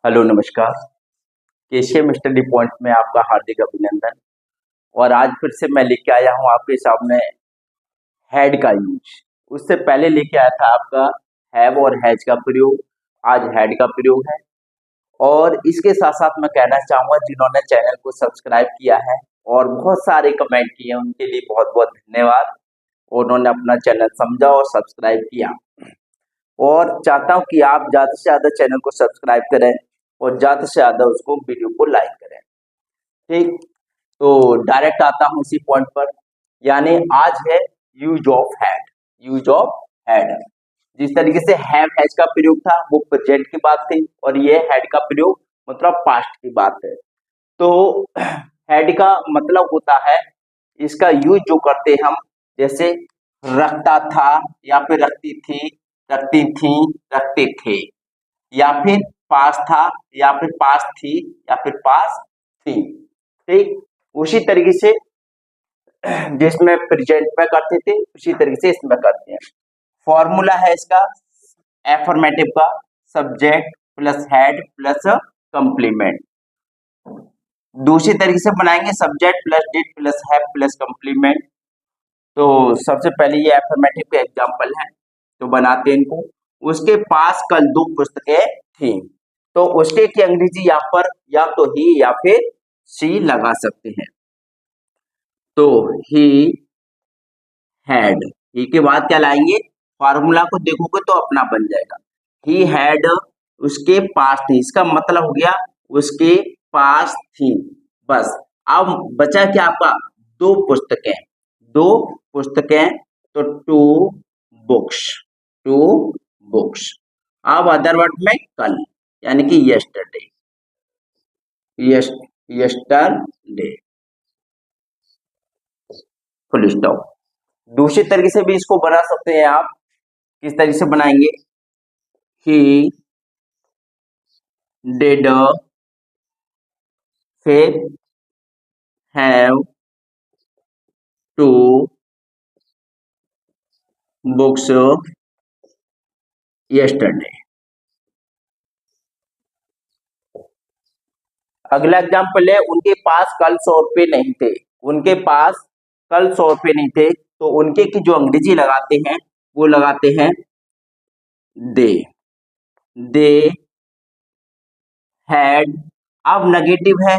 Hello नमस्कार। केशियम study point में आपका हार्दिक अभिनंदन। और आज फिर से मैं लेके आया हूँ आपके सामने हैड का यूज। उससे पहले लेके आया था आपका हैव और हैज का प्रयोग। आज हैड का प्रयोग है। और इसके साथ साथ मैं कहना चाहूंगा जिन्होंने चैनल को सब्सक्राइब किया है और बहुत सारे कमेंट किए हैं उनके लिए बहुत बहुत धन्यवाद। उन्होंने अपना चैनल समझा और सब्सक्राइब किया। और चाहता हूँ कि आप ज्यादा से ज्यादा चैनल को सब्सक्राइब करें और ज्यादा से ज्यादा उसको वीडियो को लाइक करें। ठीक, तो डायरेक्ट आता हूँ इसी पॉइंट पर। यानी आज है use of had. Use of had. जिस तरीके से हैव हैज का प्रयोग था वो प्रेजेंट की बात थी और ये हैड का प्रयोग मतलब पास्ट की बात है। तो हैड का मतलब होता है, इसका यूज जो करते हम, जैसे रखता था या फिर रखती थी, रखती थी, रखते थे, या फिर पास था या फिर पास थी या फिर पास थी। ठीक, उसी तरीके से जिसमें प्रेजेंट में करते थे उसी तरीके से इसमें करते हैं। फॉर्मूला है इसका एफर्मेटिव का, subject plus head plus complement. दूसरी तरीके से बनाएंगे subject plus did plus have plus complement. तो सबसे पहले ये एफर्मेटिव का एग्जांपल है, तो बनाते हैं इनको। उसके पास कल 2 पुस्तकें थी। तो उसके की अंग्रेजी यहाँ पर या तो ही या फिर सी लगा सकते हैं। तो ही हैड, ही के बाद क्या लाएंगे, फार्मूला को देखोगे तो अपना बन जाएगा। ही हैड, उसके पास थी, इसका मतलब हो गया उसके पास थी। बस। अब बचा क्या आपका, 2 पुस्तकें। 2 पुस्तकें, तो 2 बुक्स। 2 बुक्स। अब अदर वर्ड में कल, यानी कि यस्टरडे। Yesterday, full stop. दूसरी तरीके से भी इसको बना सकते हैं आप। किस तरीके से बनाएंगे, ही डिड, फिर हैव टू बुक्स यस्टरडे। अगला एग्जाम्पल है, उनके पास कल 100 रुपए नहीं थे। उनके पास कल 100 रुपए नहीं थे, तो उनके की जो अंग्रेजी लगाते हैं वो लगाते हैं दे। दे हैड। अब नेगेटिव है,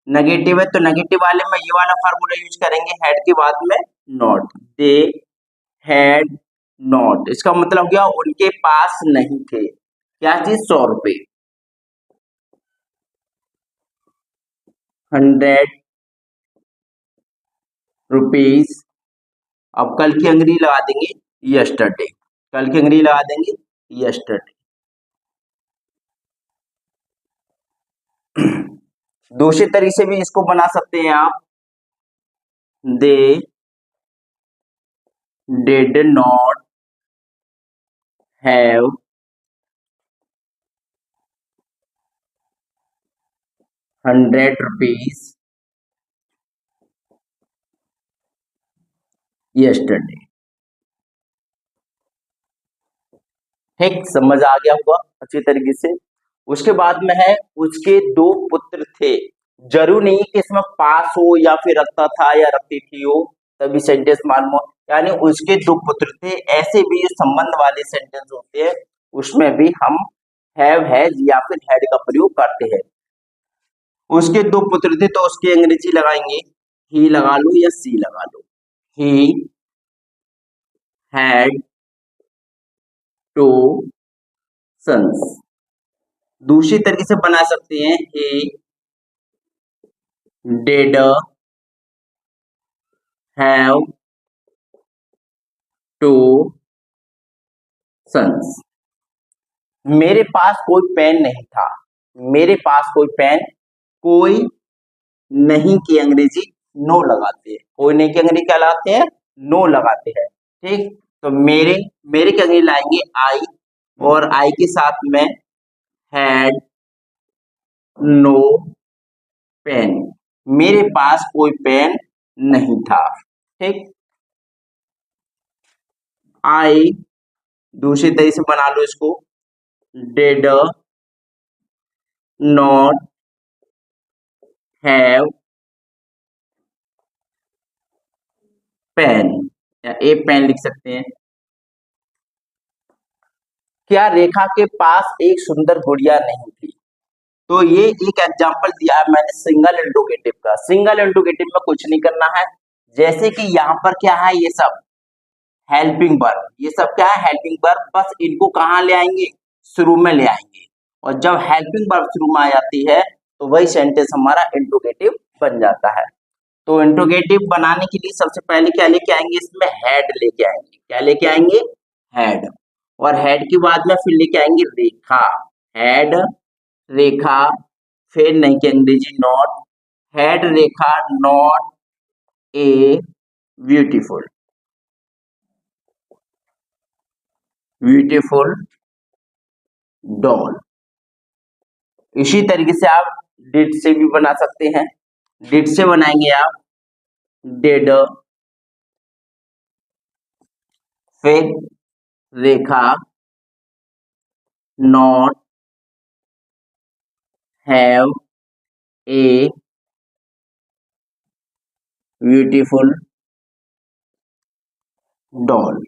नेगेटिव है तो नेगेटिव वाले में ये वाला फार्मूला यूज करेंगे हैड के बाद में नॉट। दे हैड नॉट, इसका मतलब क्या, उनके पास नहीं थे क्या चीज, 100 रुपए। 100 रुपीज। अब कल की अंग्रेजी लगा देंगे यस्टरडे। कल की अंग्रेजी लगा देंगे यस्टरडे। दूसरे तरीके से भी इसको बना सकते हैं आप। They did not have 100 rupees yesterday. ठीक, समझ आ गया होगा अच्छी तरीके से। उसके बाद में है, उसके 2 पुत्र थे। जरूर नहीं कि इसमें पास हो या फिर रखता था या रखती थी हो तभी सेंटेंस मालूम हो। यानी उसके 2 पुत्र थे, ऐसे भी जो संबंध वाले सेंटेंस होते हैं उसमें भी हम हैव हैज या फिर हैड का प्रयोग करते हैं। उसके 2 पुत्र थे तो उसकी अंग्रेजी लगाएंगे, ही लगा लो या सी लगा लो। He had 2 sons. दूसरी तरीके से बना सकते हैं, ही डिड हैव 2 सन्स। मेरे पास कोई पेन नहीं था। मेरे पास कोई पेन, कोई नहीं की अंग्रेजी नो लगाते हैं। कोई नहीं की अंग्रेजी क्या लगाते हैं, नो लगाते हैं। ठीक, तो मेरे, मेरे की अंग्रेजी लाएंगे आई, और आई के साथ में हैड नो पेन। मेरे पास कोई पेन नहीं था। ठीक, आई दूसरी तरीके से बना लो इसको, डिड नॉट हैव पेन, या ए पेन लिख सकते हैं। क्या रेखा के पास एक सुंदर गुड़िया नहीं थी? तो ये एक एग्जांपल दिया है मैंने सिंगल इंट्रोगेटिव का। सिंगल इंट्रोगेटिव में कुछ नहीं करना है, जैसे कि यहाँ पर क्या है, ये सब हेल्पिंग वर्ब, ये सब क्या है, हेल्पिंग वर्ब। बस इनको कहाँ ले आएंगे, शुरू में ले आएंगे, और जब हेल्पिंग वर्ब शुरू में आ जाती है तो वही सेंटेंस हमारा इंट्रोगेटिव बन जाता है। तो इंट्रोगेटिव बनाने के लिए सबसे पहले क्या लेके आएंगे, इसमें हेड लेके आएंगे। क्या लेके आएंगे, हेड। और हेड के बाद में फिर लेके आएंगे रेखा, हेड रेखा, फिर नहीं कि अंग्रेजी not, head Rekha not a beautiful, beautiful doll. इसी तरीके से आप डिड से भी बना सकते हैं। डिड से बनाएंगे आप डिड, फिर Rekha not have a beautiful doll.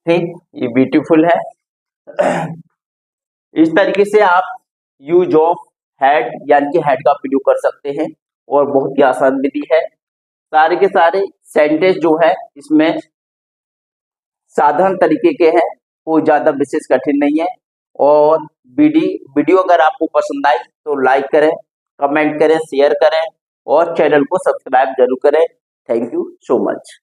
ठीक, ये ब्यूटीफुल है। इस तरीके से आप यूज ऑफ हेड यानी कि हेड का प्रयोग कर सकते हैं, और बहुत ही आसान विधि है। सारे के सारे सेंटेंस जो है इसमें साधारण तरीके के हैं, कोई ज्यादा विशेष कठिन नहीं है। और वीडियो अगर आपको पसंद आई तो लाइक करें, कमेंट करें, शेयर करें, और चैनल को सब्सक्राइब जरूर करें। Thank you so much.